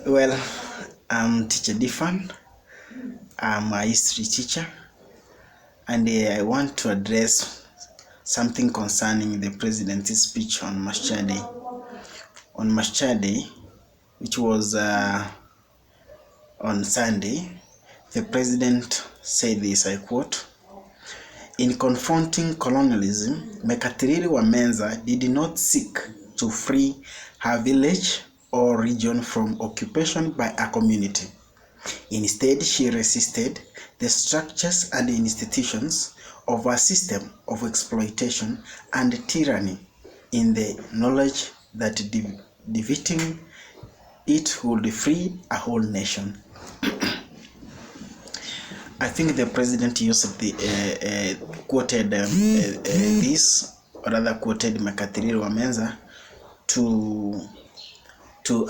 Well, I'm Teacher Difan. I'm a history teacher, and I want to address something concerning the president's speech on Mashujaa Day. On Mashujaa Day, which was on Sunday, the president said this, I quote, "In confronting colonialism, Mekatiriri Wamenza did not seek to free her village or region from occupation by a community. Instead, she resisted the structures and institutions of a system of exploitation and tyranny in the knowledge that defeating it would free a whole nation." I think the president used the quoted this, or rather quoted Mekatiriri Wamenza to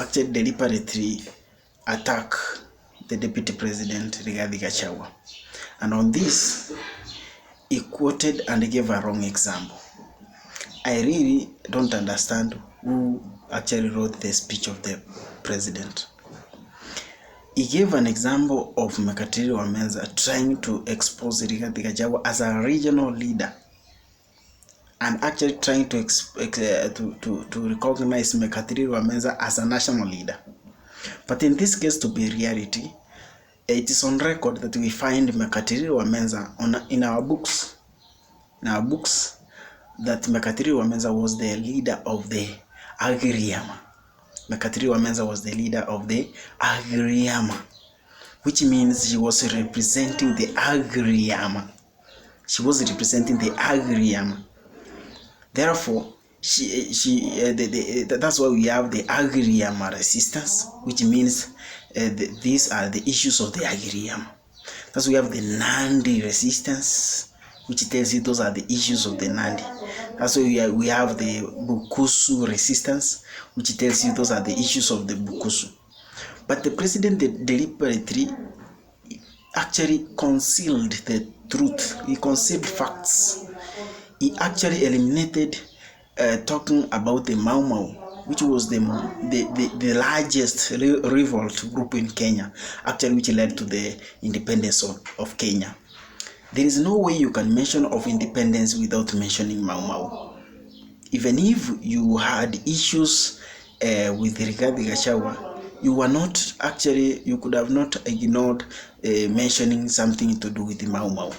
actually deliberately attack the deputy president Rigathi Gachagua. And on this, he quoted and gave a wrong example. I really don't understand who actually wrote the speech of the president. He gave an example of Mekatiriri Wamenza trying to expose Rigathi Gachagua as a regional leader, and actually trying to recognize Mekatiriri Wamenza as a national leader. But in this case, to be reality, it is on record that we find Mekatiriri Wamenza in our books. In our books, that Mekatiriri Wamenza was the leader of the Agiriama. Mekatiriri Wamenza was the leader of the Agiriama, which means she was representing the Agiriama. She was representing the Agiriama. Therefore, that's why we have the Agiriama resistance, which means these are the issues of the Agiriama. That's why we have the Nandi resistance, which tells you those are the issues of the Nandi. That's why we have the Bukusu resistance, which tells you those are the issues of the Bukusu. But the president deliberately actually concealed the truth. He concealed facts. He actually eliminated talking about the Maumau, which was the largest revolt group in Kenya, actually, which led to the independence of Kenya. There is no way you can mention of independence without mentioning Maumau. Even if you had issues with Rigathi Gachagua, you could have not ignored mentioning something to do with the Maumau.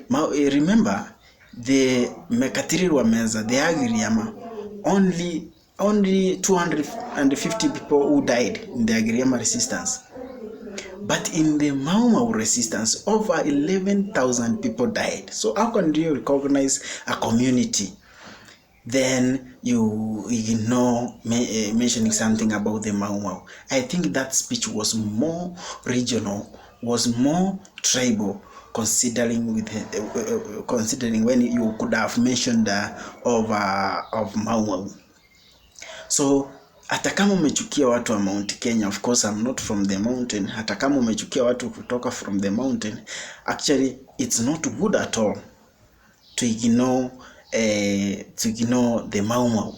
Remember, the Mekatiriri Wamenza, the Agiriama, only 250 people who died in the Agiriama resistance. But in the Maumau resistance, over 11,000 people died. So how can you recognize a community? Then you ignore mentioning something about the Maumau. I think that speech was more regional, was more tribal, considering when you could have mentioned of Maumau. So hata kama umechukia watu wa Mount Kenya, of course I'm not from the mountain. Hata kama umechukia watu kutoka from the mountain, actually it's not good at all to ignore the Maumau,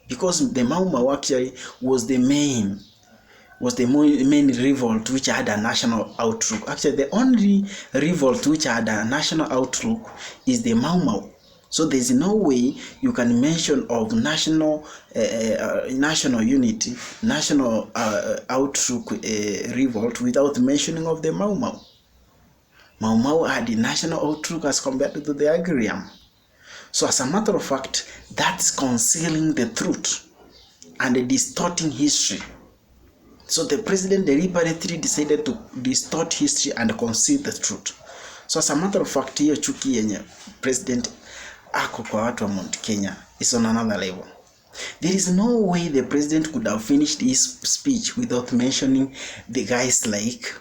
because the Maumau actually was the main revolt which had a national outlook. Actually, the only revolt which had a national outlook is the Maumau. So there's no way you can mention of national unity, national outlook revolt without mentioning of the Maumau. Maumau had a national outlook as compared to the Agiriam. So as a matter of fact, that's concealing the truth and distorting history. So the president deliberately decided to distort history and conceal the truth. So as a matter of fact, hiyo chuki yenye president ako kwa watu wa Mount Kenya is on another level. There is no way the president could have finished his speech without mentioning the guys like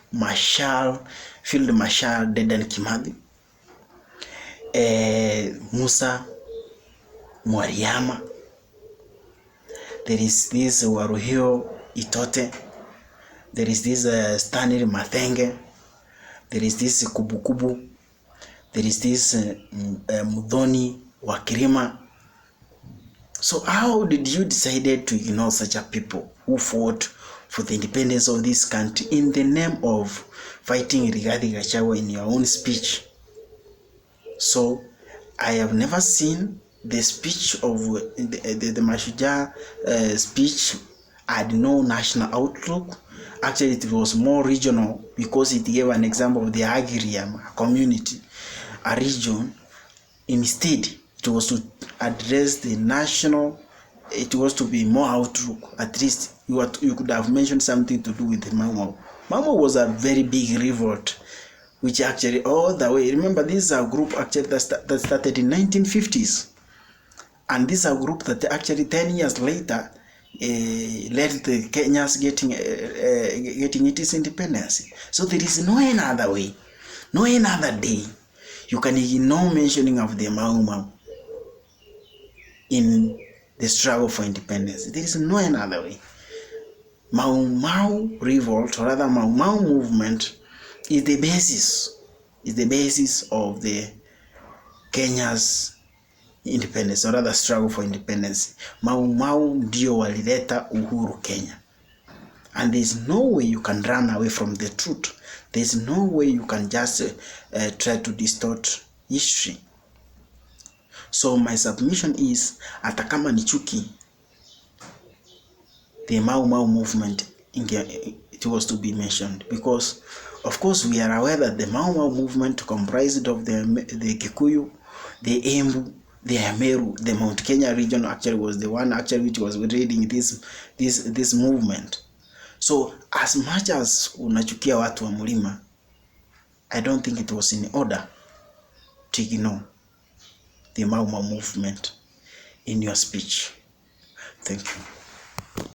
Field Marshal Dedan Kimathi, Musa Mwariama. There is this Waruhio Itote. There is this Stanley Mathenge. There is this Kubukubu. There is this Mudhoni Wakirima. So how did you decide to ignore such a people who fought for the independence of this country in the name of fighting Rigathi Gachagua in your own speech. So I have never seen the speech of the Mashujaa speech had no national outlook. Actually, it was more regional because it gave an example of the Agriam community, a region. Instead, it was to address the national. It was to be more outlook. At least you could have mentioned something to do with the Maumau. Maumau was a very big revolt, which actually all the way, remember, this is a group actually that started in 1950s, and this is a group that actually 10 years later led the Kenyans getting its independence. So there is no another way, no another day you can ignore mentioning of the Maumau in the struggle for independence. There is no another way. Maumau revolt, or rather Maumau movement, is the basis of the Kenya's independence, or rather struggle for independence. Maumau ndio walileta uhuru Kenya, and there is no way you can run away from the truth. There is no way you can just try to distort history. So my submission is, hata kama ni chuki, the Maumau movement, it was to be mentioned, because of course we are aware that the Maumau movement comprised of the Kikuyu, the Embu, the Ameru, the Mt.Kenya region actually was the one actually which was leading this movement. So as much as unachukia watu wa mlima, I don't think it was in order to ignore the Maumau movement in your speech. Thank you.